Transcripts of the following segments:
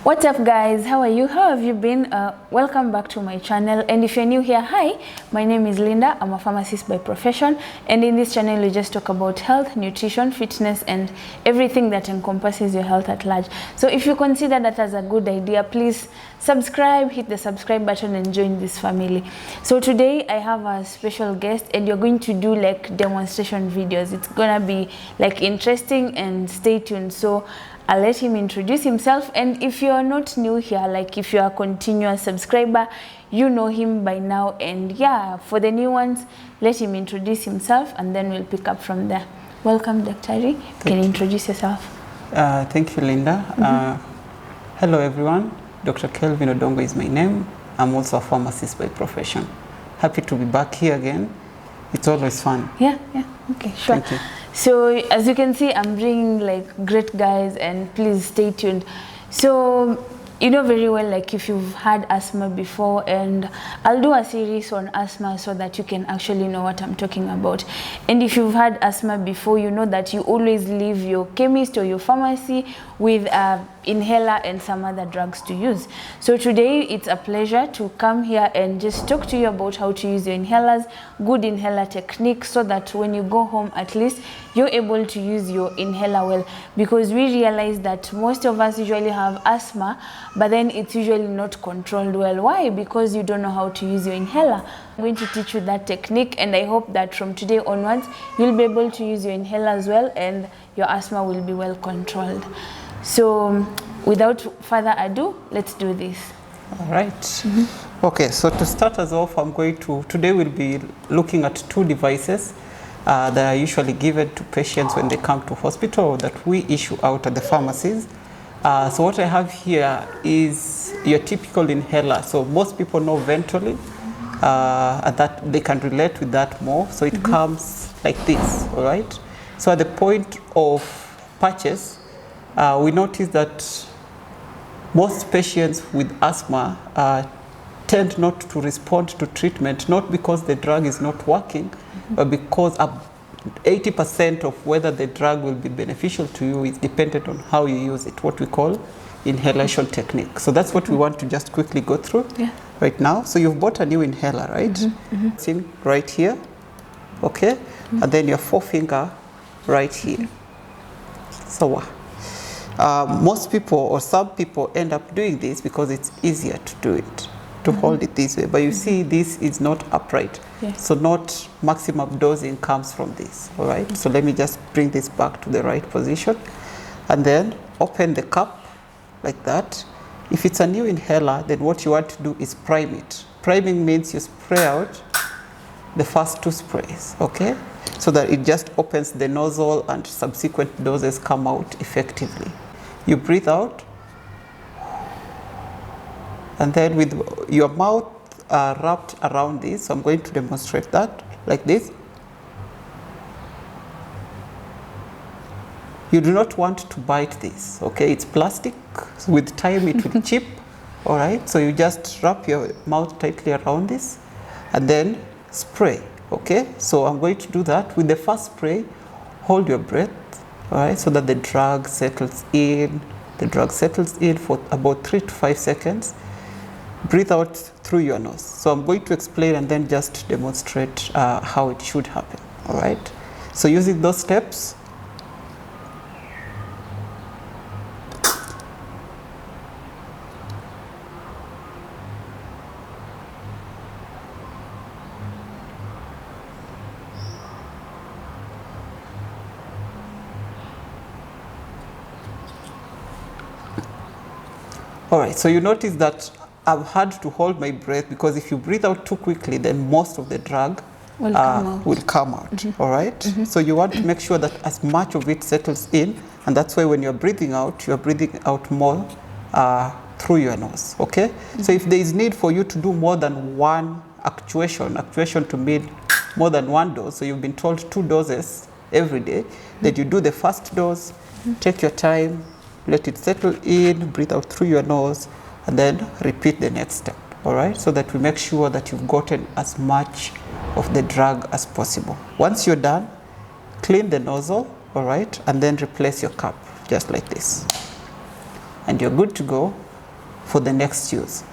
What's up guys, how are you? How have you been? Welcome back to my channel, and if you're new here, hi, my name is Linda. I'm a pharmacist by profession, and in this channel we just talk about health, nutrition, fitness and everything that encompasses your health at large. So if you consider that as a good idea, please subscribe, hit the subscribe button and join this family. So today I have a special guest and you're going to do like demonstration videos. It's gonna be like interesting, and stay tuned. So I'll let him introduce himself, and if you're not new here, like if you're a continuous subscriber, you know him by now, and yeah, for the new ones, let him introduce himself and then we'll pick up from there. Welcome, Dr. You can introduce yourself. Thank you, Linda. Hello everyone, Dr.Kelvin is my name. I'm also a pharmacist by profession. Happy to be back here again. It's always fun. Yeah, okay, sure. Thank you. So as you can see, I'm bringing like great guys, and please stay tuned. So you know very well, like if you've had asthma before, and I'll do a series on asthma so that you can actually know what I'm talking about. And if you've had asthma before, you know that you always leave your chemist or your pharmacy with a inhaler and some other drugs to use. So today it's a pleasure to come here and just talk to you about how to use your inhalers, good inhaler technique, so that when you go home at least you're able to use your inhaler well, because we realize that most of us usually have asthma, but then it's usually not controlled well. Why? Because you don't know how to use your inhaler. I'm going to teach you that technique, and I hope that from today onwards you'll be able to use your inhaler as well, and your asthma will be well controlled. So without further ado, let's do this. All right. Okay, so to start us off, today we'll be looking at two devices that are usually given to patients when they come to hospital, or that we issue out at the pharmacies. So what I have here is your typical inhaler. So most people know Ventolin, and that they can relate with that more. So it comes like this, all right? So at the point of purchase, we notice that most patients with asthma tend not to respond to treatment, not because the drug is not working, but because 80% of whether the drug will be beneficial to you is dependent on how you use it, what we call inhalation technique. So that's what we want to just quickly go through right now. So you've bought a new inhaler, right? It's in right here, okay? And then your forefinger right here. So most people or some people end up doing this because it's easier to do it, to hold it this way. But you see, this is not upright. So not maximum dosing comes from this, all right? So let me just bring this back to the right position, and then open the cup like that. If it's a new inhaler, then what you want to do is prime it. Priming means you spray out the first two sprays, okay? So that it just opens the nozzle and subsequent doses come out effectively. You breathe out, and then with your mouth wrapped around this, so I'm going to demonstrate that like this. You do not want to bite this, okay? It's plastic, so with time it will chip, all right? So you just wrap your mouth tightly around this and then spray, okay? So I'm going to do that. With the first spray, hold your breath, all right, so that the drug settles in. The drug settles in for about 3 to 5 seconds. Breathe out through your nose. So I'm going to explain and then just demonstrate how it should happen, all right? So using those steps, all right, so you notice that I've had to hold my breath, because if you breathe out too quickly, then most of the drug will come out, all right? So you want to make sure that as much of it settles in, and that's why when you're breathing out more through your nose, okay? So if there is need for you to do more than one actuation to mean more than one dose, so you've been told 2 doses every day, then you do the first dose, take your time, let it settle in, breathe out through your nose, and then repeat the next step, all right? So that we make sure that you've gotten as much of the drug as possible. Once you're done, clean the nozzle, all right? And then replace your cup, just like this. And you're good to go. for the next use.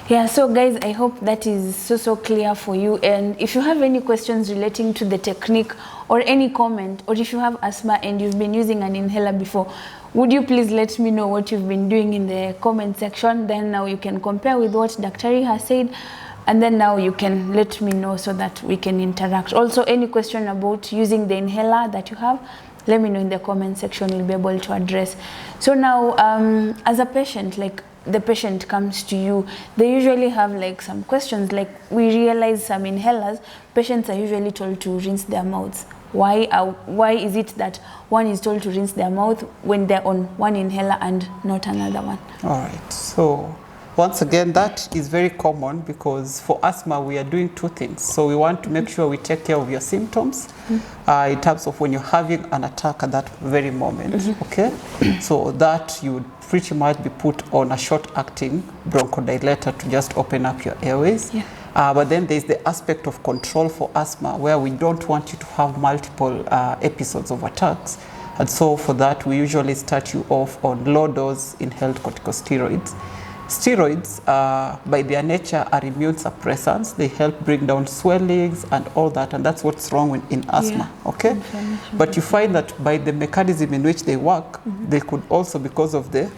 Yeah, so guys, I hope that is so clear for you. And if you have any questions relating to the technique or any comment, or if you have asthma and you've been using an inhaler before, would you please let me know what you've been doing in the comment section? Then now you can compare with what Dr. has said, and then now you can let me know so that we can interact. Also, any question about using the inhaler that you have, let me know in the comment section. We'll be able to address. So now, as a patient, like the patient comes to you, they usually have like some questions. Like we realize some inhalers, patients are usually told to rinse their mouths. Why is it that one is told to rinse their mouth when they're on one inhaler and not another one? All right, so once again, that is very common because for asthma, we are doing two things. So we want to make sure we take care of your symptoms in terms of when you're having an attack at that very moment, okay? So that you would pretty much be put on a short-acting bronchodilator to just open up your airways. Yeah. But then there's the aspect of control for asthma where we don't want you to have multiple episodes of attacks. And so for that, we usually start you off on low-dose inhaled corticosteroids. Steroids, by their nature, are immune suppressants. They help bring down swellings and all that, and that's what's wrong in asthma, okay? But you find that by the mechanism in which they work, they could also, because of the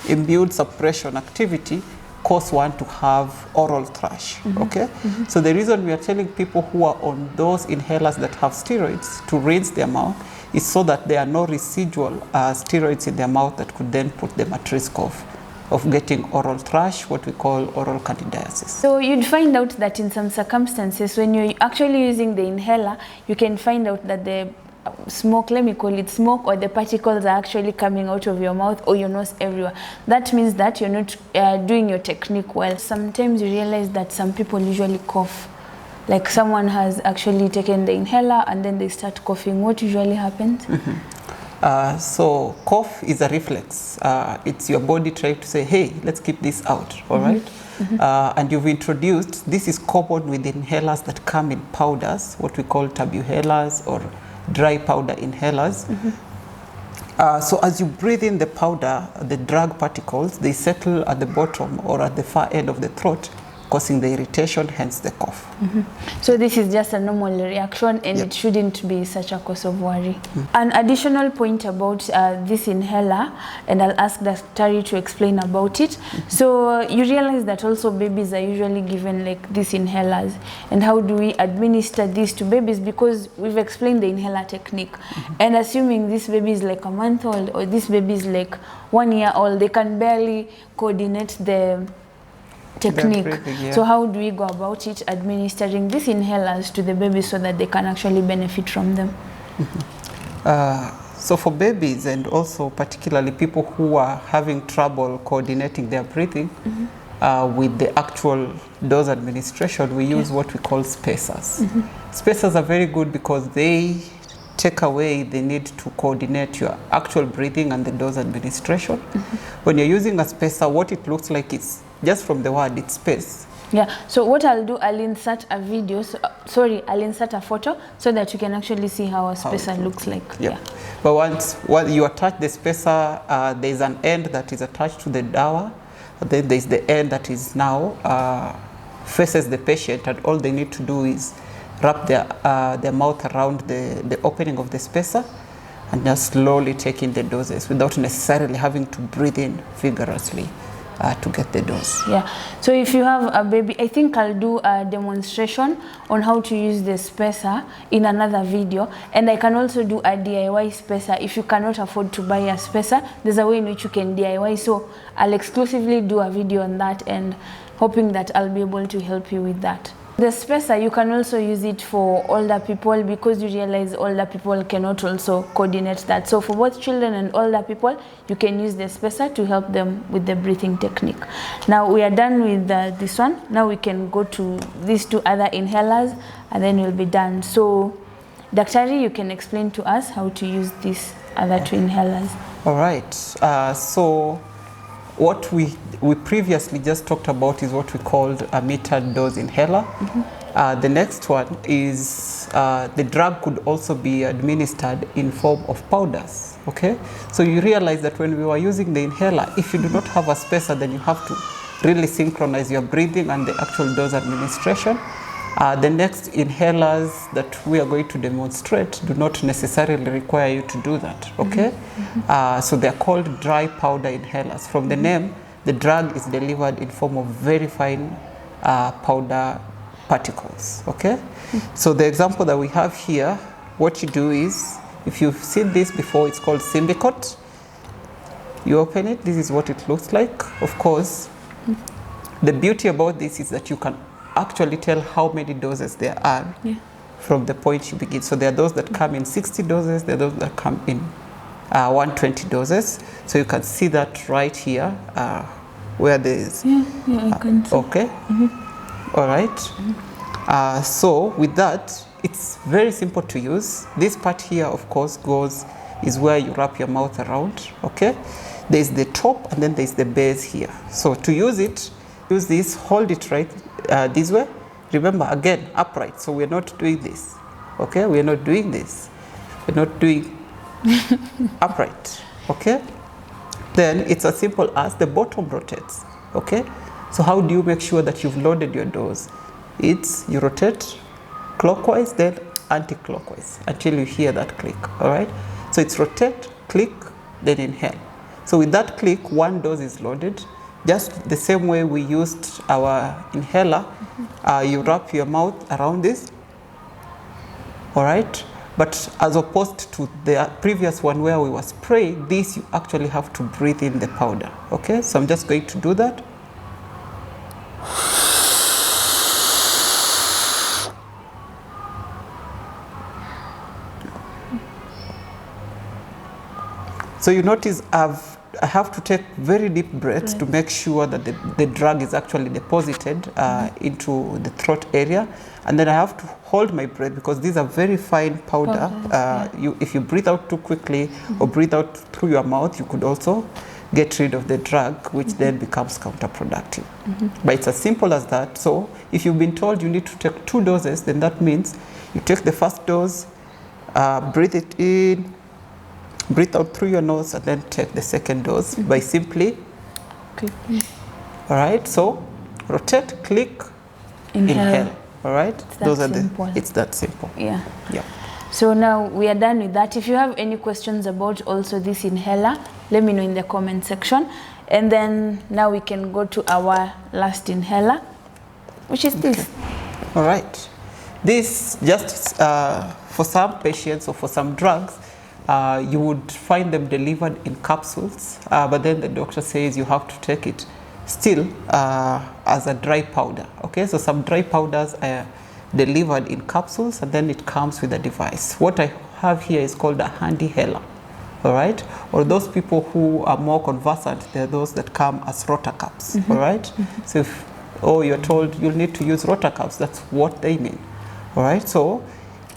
immune suppression activity, cause one to have oral thrush, okay? So the reason we are telling people who are on those inhalers that have steroids to rinse their mouth is so that there are no residual steroids in their mouth that could then put them at risk of getting oral thrush, what we call oral candidiasis. So you'd find out that in some circumstances, when you're actually using the inhaler, you can find out that the smoke, let me call it smoke, or the particles are actually coming out of your mouth or your nose everywhere. That means that you're not doing your technique well. Sometimes you realize that some people usually cough. Like someone has actually taken the inhaler and then they start coughing. What usually happens? So cough is a reflex. It's your body trying to say, hey, let's keep this out, all right? And you've introduced, this is common with inhalers that come in powders, what we call tabuhelers or dry powder inhalers. So as you breathe in the powder, the drug particles, they settle at the bottom or at the far end of the throat, causing the irritation, hence the cough. So this is just a normal reaction and it shouldn't be such a cause of worry. An additional point about this inhaler, and I'll ask Dr. to explain about it. So you realize that also babies are usually given like these inhalers, and how do we administer this to babies? Because we've explained the inhaler technique, and assuming this baby is like a month old or this baby is like 1 year old, they can barely coordinate the technique. So how do we go about it, administering these inhalers to the babies so that they can actually benefit from them? So for babies, and also particularly people who are having trouble coordinating their breathing with the actual dose administration, we use what we call spacers. Spacers are very good because they take away the need to coordinate your actual breathing and the dose administration. When you're using a spacer, what it looks like is, just from the word, it's space. Yeah, so what I'll do, I'll insert a video, I'll insert a photo so that you can actually see how a spacer looks like. Yeah. But once you attach the spacer, there's an end that is attached to the dowel, then there's the end that is now faces the patient, and all they need to do is wrap their mouth around the opening of the spacer and just slowly take in the doses without necessarily having to breathe in vigorously to get the dose. Yeah. So if you have a baby, I think I'll do a demonstration on how to use the spacer in another video, and I can also do a DIY spacer. If you cannot afford to buy a spacer, there's a way in which you can DIY. So I'll exclusively do a video on that, and hoping that I'll be able to help you with that. The spacer, you can also use it for older people, because you realize older people cannot also coordinate that. So for both children and older people, you can use the spacer to help them with the breathing technique. Now we are done with this one. Now we can go to these two other inhalers and then we'll be done. So Dr. you can explain to us how to use these other two inhalers. All right. So what we previously just talked about is what we called a metered dose inhaler. The next one is the drug could also be administered in form of powders. Okay, so you realize that when we were using the inhaler, if you do not have a spacer, then you have to really synchronize your breathing and the actual dose administration. The next inhalers that we are going to demonstrate do not necessarily require you to do that. Okay, so they are called dry powder inhalers. From the name, the drug is delivered in form of very fine powder particles. Okay, so the example that we have here, what you do is, if you've seen this before, it's called Symbicort. You open it, this is what it looks like. Of course, the beauty about this is that you can actually tell how many doses there are from the point you begin. So there are those that come in 60 doses, there are those that come in 120 doses. So you can see that right here where there is. I can see. Okay. All right. So with that, it's very simple to use. This part here, of course, is where you wrap your mouth around. Okay. There's the top and then there's the base here. So to use it, use this, hold it right this way. Remember, again, upright. So we're not doing this. Okay. We're not doing this. We're not doing upright. Okay. Then it's as simple as the bottom rotates. Okay. So how do you make sure that you've loaded your dose? It's you rotate clockwise, then anti-clockwise until you hear that click. All right. So it's rotate, click, then inhale. So with that click, one dose is loaded. Just the same way we used our inhaler, you wrap your mouth around this. All right. But as opposed to the previous one where we were spraying, this you actually have to breathe in the powder. Okay. So I'm just going to do that. So you notice I have to take very deep breaths to make sure that the drug is actually deposited into the throat area. And then I have to hold my breath because these are very fine powder. If you breathe out too quickly or breathe out through your mouth, you could also get rid of the drug, which then becomes counterproductive. But it's as simple as that. So if you've been told you need to take 2 doses, then that means you take the first dose, breathe it in, breathe out through your nose, and then take the second dose by simply clicking. All right, so rotate, click, inhale. All right, it's that simple. Yeah. So now we are done with that. If you have any questions about also this inhaler, let me know in the comment section. And then now we can go to our last inhaler, which is this. All right, this just for some patients or for some drugs, you would find them delivered in capsules, but then the doctor says you have to take it still as a dry powder. Okay, so some dry powders are delivered in capsules and then it comes with a device. What I have here is called a hand inhaler. All right, or those people who are more conversant, they're those that come as rotacaps. All right, so if you're told you'll need to use rotacaps, that's what they mean. All right, so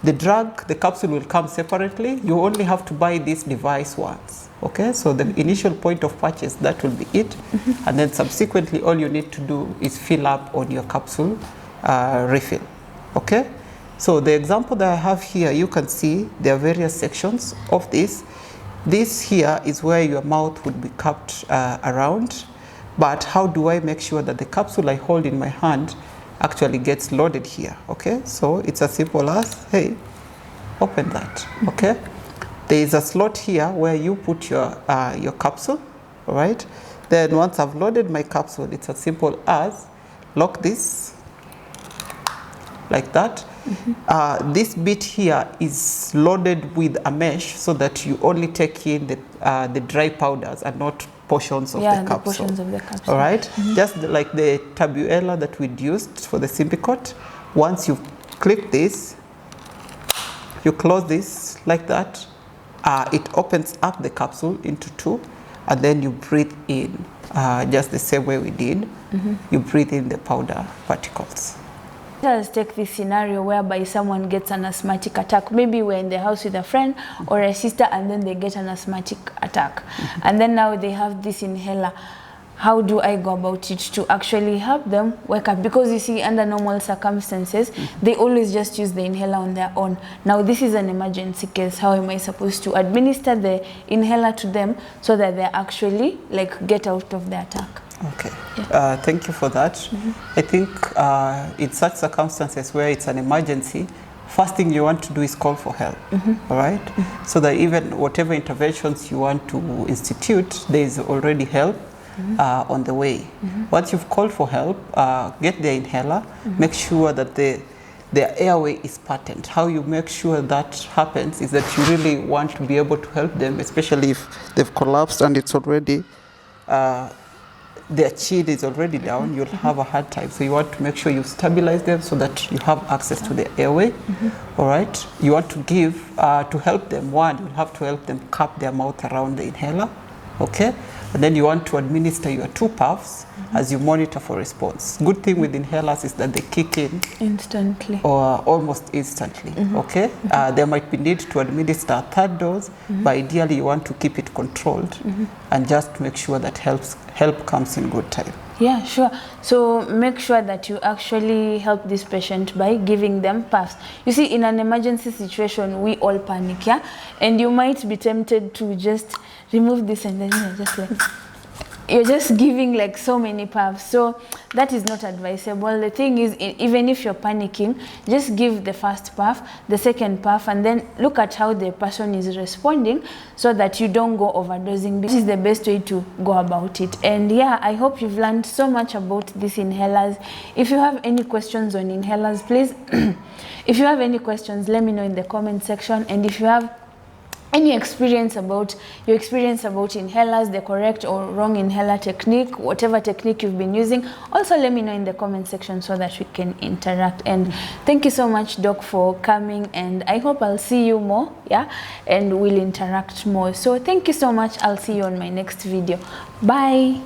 the drug, the capsule will come separately. You only have to buy this device once. Okay, so the initial point of purchase, that will be it. And then subsequently, all you need to do is fill up on your capsule refill. Okay, so the example that I have here, you can see there are various sections of this. This here is where your mouth would be cupped around. But how do I make sure that the capsule I hold in my hand actually gets loaded here? Okay, so it's as simple as, hey, open that. Okay, there is a slot here where you put your capsule. All right, then once I've loaded my capsule, it's as simple as lock this like that. This bit here is loaded with a mesh so that you only take in the dry powders and not portions of the capsule. Portions of the capsule. All right, just like the tabuella that we'd used for the Symbicort. Once you click this, you close this like that. It opens up the capsule into 2, and then you breathe in just the same way we did. You breathe in the powder particles. Let's take this scenario whereby someone gets an asthmatic attack. Maybe we're in the house with a friend or a sister and then they get an asthmatic attack. And then now they have this inhaler. how do I go about it to actually help them wake up? Because you see, under normal circumstances, they always just use the inhaler on their own. Now this is an emergency case. How am I supposed to administer the inhaler to them so that they actually like get out of the attack? Okay, yeah. Thank you for that. I think in such circumstances where it's an emergency, first thing you want to do is call for help, all right? So that even whatever interventions you want to institute, there is already help on the way. Once you've called for help, get the inhaler, make sure that their airway is patent. How you make sure that happens is that you really want to be able to help them, especially if they've collapsed and it's already, their chin is already down, you'll have a hard time. So you want to make sure you stabilize them so that you have access to the airway, all right? You want to give, to help them, one, you have to help them cup their mouth around the inhaler, okay? And then you want to administer your 2 puffs as you monitor for response. Good thing with inhalers is that they kick in instantly or almost instantly, okay? There might be need to administer a 3rd dose, but ideally you want to keep it controlled and just make sure that help comes in good time. Yeah, sure. So make sure that you actually help this patient by giving them puffs. You see, in an emergency situation, we all panic, yeah? And you might be tempted to just remove this and then you're just like, you're just giving like so many puffs. So that is not advisable. The thing is, even if you're panicking, just give the first puff, the second puff, and then look at how the person is responding so that you don't go overdosing. This is the best way to go about it. And yeah, I hope you've learned so much about these inhalers. If you have any questions on inhalers, please, if you have any questions, let me know in the comment section. And if you have any experience about inhalers, the correct or wrong inhaler technique, whatever technique you've been using, also let me know in the comment section so that we can interact. And thank you so much, Doc, for coming, and I hope I'll see you more, yeah, and we'll interact more. So thank you so much. I'll see you on my next video. Bye.